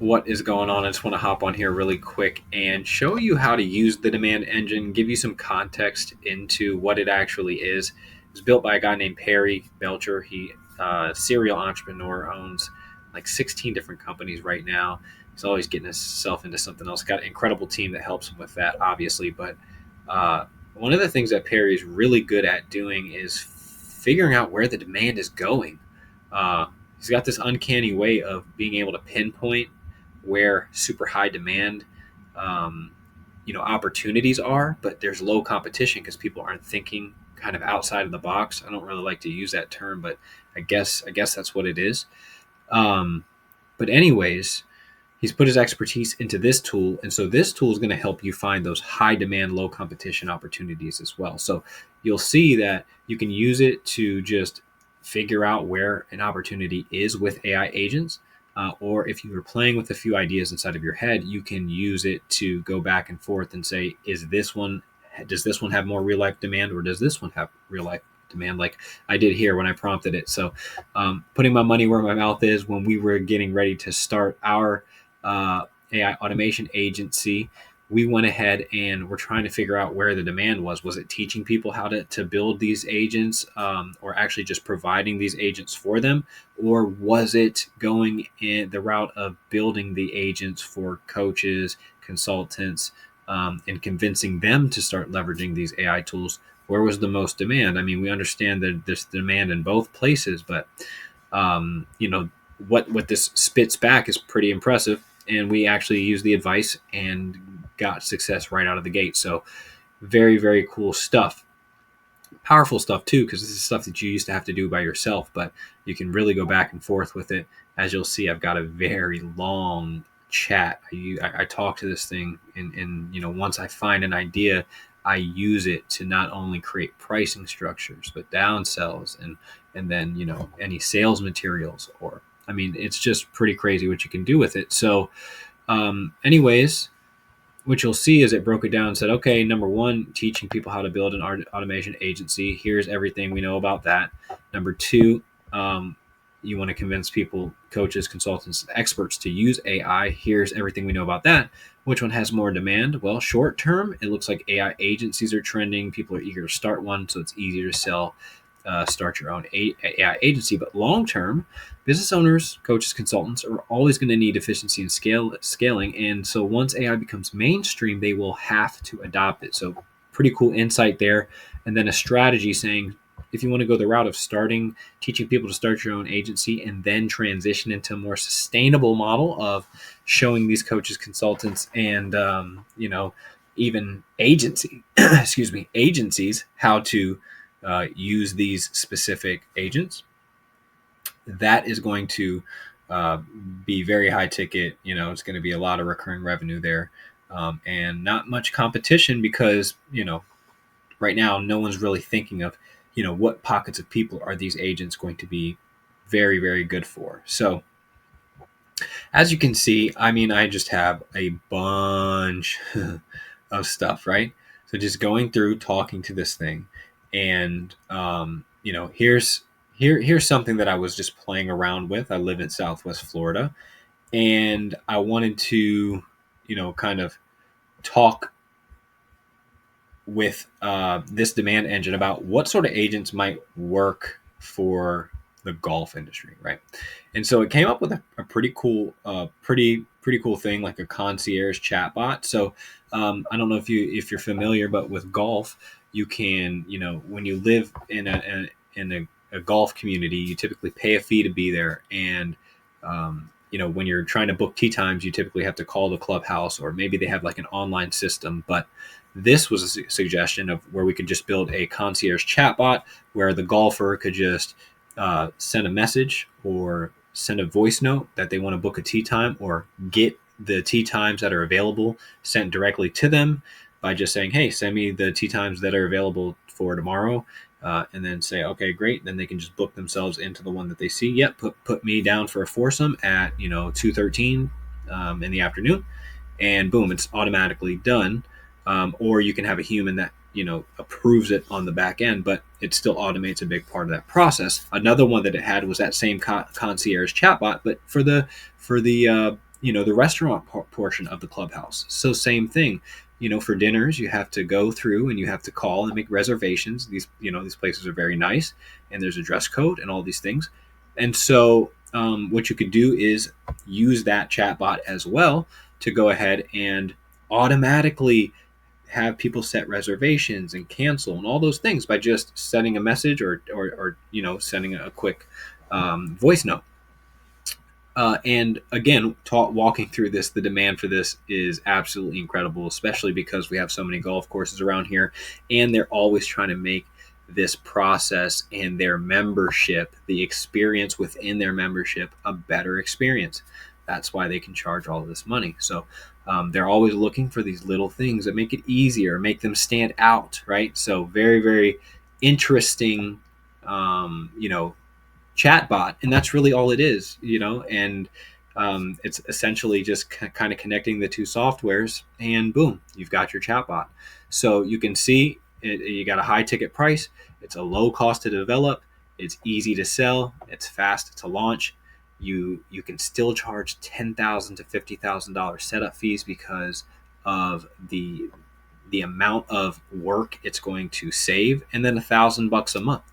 What is going on? I just want to hop on here really quick and show you how to use the demand engine, give you some context into what it actually is. It was built by a guy named Perry Belcher. He serial entrepreneur, owns like 16 different companies right now. He's always getting himself into something else. Got an incredible team that helps him with that, obviously. But one of the things that Perry is really good at doing is figuring out where the demand is going. He's got this uncanny way of being able to pinpoint where super high demand opportunities are, but there's low competition because people aren't thinking kind of outside of the box. I don't really like to use that term, but I guess that's what it is. um, but anyways, he's put his expertise into this tool, and so this tool is going to help you find those high demand, low competition opportunities as well. So you'll see that you can use it to just figure out where an opportunity is with AI agents. Or if you were playing with a few ideas inside of your head, you can use it to go back and forth and say, does this one have more real life demand, or does this one have real life demand, like I did here when I prompted it. So putting my money where my mouth is, when we were getting ready to start our AI automation agency, we went ahead and we're trying to figure out where the demand was. Was it teaching people how to build these agents, or actually just providing these agents for them? Or was it going in the route of building the agents for coaches, consultants, and convincing them to start leveraging these AI tools? Where was the most demand? I mean, we understand that there's demand in both places, but um, you know what this spits back is pretty impressive, and we actually used the advice and got success right out of the gate. So very, very cool stuff. Powerful stuff too, because this is stuff that you used to have to do by yourself, but you can really go back and forth with it. As you'll see, I've got a very long chat. I talk to this thing, and once I find an idea, I use it to not only create pricing structures but downsells, and then any sales materials. Or I mean, it's just pretty crazy what you can do with it. So anyways, what you'll see is it broke it down and said, okay, number one, teaching people how to build an automation agency. Here's everything we know about that. Number two, you want to convince people, coaches, consultants, experts, to use AI. Here's everything we know about that. Which one has more demand? Well, short term, it looks like AI agencies are trending. People are eager to start one, so it's easier to sell, start your own AI agency. But long term, business owners, coaches, consultants are always going to need efficiency and scaling. And so once AI becomes mainstream, they will have to adopt it. So pretty cool insight there. And then a strategy saying, if you want to go the route of teaching people to start your own agency and then transition into a more sustainable model of showing these coaches, consultants, and even agencies how to use these specific agents, that is going to be very high ticket. It's going to be a lot of recurring revenue there, and not much competition because right now no one's really thinking of what pockets of people are these agents going to be very, very good for. So as you can see, I mean, I just have a bunch of stuff, right? So just going through, talking to this thing, and here's something that I was just playing around with. I live in Southwest Florida, and I wanted to, kind of talk with this demand engine about what sort of agents might work for the golf industry, right? And so it came up with a pretty cool, pretty cool thing, like a concierge chatbot. So I don't know if you're familiar, but with golf, you can, when you live in a golf community, you typically pay a fee to be there, and when you're trying to book tee times, you typically have to call the clubhouse, or maybe they have like an online system. But this was a suggestion of where we could just build a concierge chatbot where the golfer could just send a message or send a voice note that they want to book a tee time, or get the tee times that are available sent directly to them by just saying, hey, send me the tee times that are available for tomorrow. And then say, okay, great. Then they can just book themselves into the one that they see. Yep, put me down for a foursome at 2:13 in the afternoon, and boom, it's automatically done. Or you can have a human that approves it on the back end, but it still automates a big part of that process. Another one that it had was that same concierge chatbot, but for the the restaurant portion of the clubhouse. So same thing. For dinners, you have to go through and you have to call and make reservations. These places are very nice, and there's a dress code and all these things. And so, what you could do is use that chatbot as well to go ahead and automatically have people set reservations and cancel and all those things by just sending a message or sending a quick voice note. And again, walking through this, the demand for this is absolutely incredible, especially because we have so many golf courses around here, and they're always trying to make this process and their membership, the experience within their membership, a better experience. That's why they can charge all of this money. So they're always looking for these little things that make it easier, make them stand out, right? So very, very interesting, chatbot, and that's really all it is, and it's essentially just kind of connecting the two softwares, and boom, you've got your chatbot. So you can see you got a high ticket price, it's a low cost to develop, it's easy to sell, it's fast to launch. You can still charge $10,000 to $50,000 setup fees because of the amount of work it's going to save, and then $1,000 a month.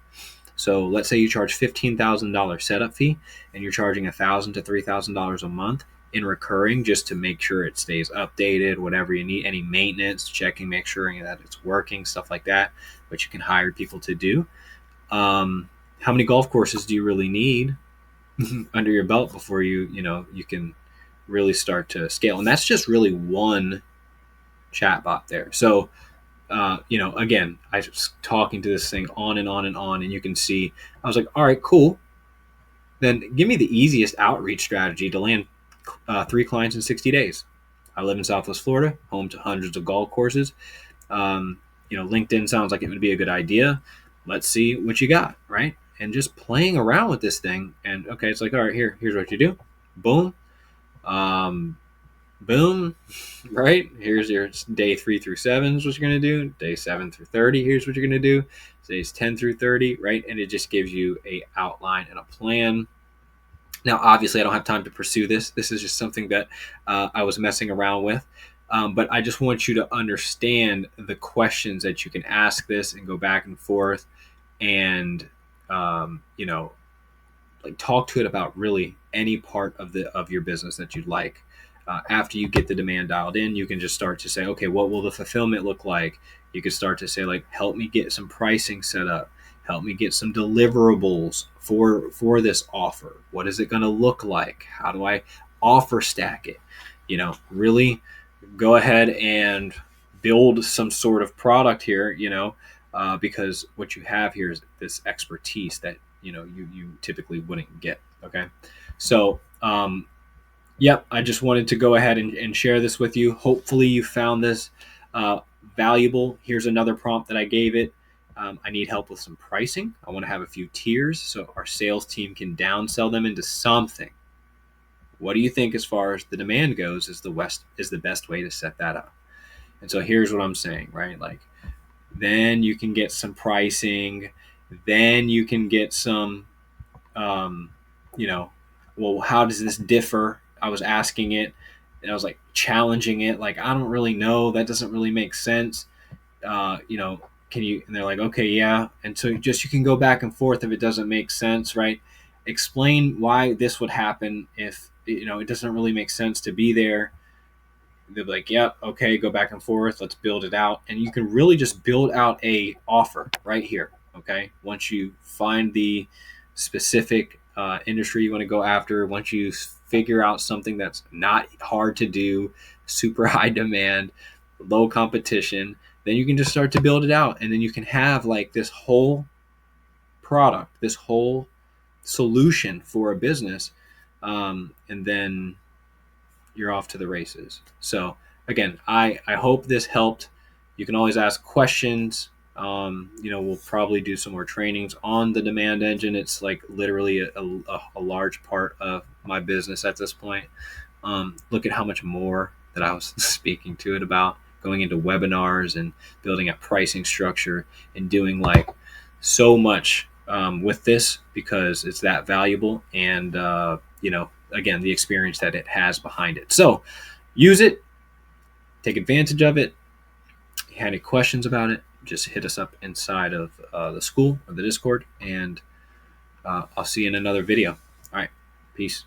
So let's say you charge $15,000 setup fee, and you're charging $1,000 to $3,000 a month in recurring, just to make sure it stays updated, whatever you need, any maintenance, checking, make sure that it's working, stuff like that, which you can hire people to do. How many golf courses do you really need under your belt before you can really start to scale? And that's just really one chatbot there. So again, I was talking to this thing on and on and on, and you can see, I was like, all right, cool. Then give me the easiest outreach strategy to land 3 clients in 60 days. I live in Southwest Florida, home to hundreds of golf courses. LinkedIn sounds like it would be a good idea. Let's see what you got, right? And just playing around with this thing. And okay, it's like, all right, here's what you do. Boom. Boom, right? Here's your day 3 through 7 is what you're going to do. Day 7 through 30, here's what you're going to do. Days 10 through 30, right? And it just gives you a outline and a plan. Now, obviously, I don't have time to pursue this. This is just something that I was messing around with. But I just want you to understand the questions that you can ask this and go back and forth and, talk to it about really any part of your business that you'd like. After you get the demand dialed in, you can just start to say, okay, what will the fulfillment look like? You can start to say, like, help me get some pricing set up. Help me get some deliverables for this offer. What is it going to look like? How do I offer stack it? Really go ahead and build some sort of product here, because what you have here is this expertise that, you typically wouldn't get. Okay. So, yep, I just wanted to go ahead and share this with you. Hopefully you found this valuable. Here's another prompt that I gave it. I need help with some pricing. I want to have a few tiers so our sales team can downsell them into something. What do you think, as far as the demand goes, is the best way to set that up? And so here's what I'm saying, right? Like, then you can get some pricing. Then you can get some, well, how does this differ? I was asking it, and I was like challenging it. Like, I don't really know. That doesn't really make sense. Can you? And they're like, okay, yeah. And so you can go back and forth if it doesn't make sense, right? Explain why this would happen if, it doesn't really make sense to be there. They're like, yep, okay, go back and forth. Let's build it out. And you can really just build out a offer right here. Okay. Once you find the specific industry you want to go after, once you figure out something that's not hard to do, super high demand, low competition, then you can just start to build it out. And then you can have like this whole product, this whole solution for a business. And then you're off to the races. So again, I hope this helped. You can always ask questions. We'll probably do some more trainings on the demand engine. It's like literally a large part of my business at this point. Look at how much more that I was speaking to it about, going into webinars and building a pricing structure and doing like so much with this because it's that valuable. And, again, the experience that it has behind it. So use it, take advantage of it. If you had any questions about it, just hit us up inside of the school or the Discord, and I'll see you in another video. All right, peace.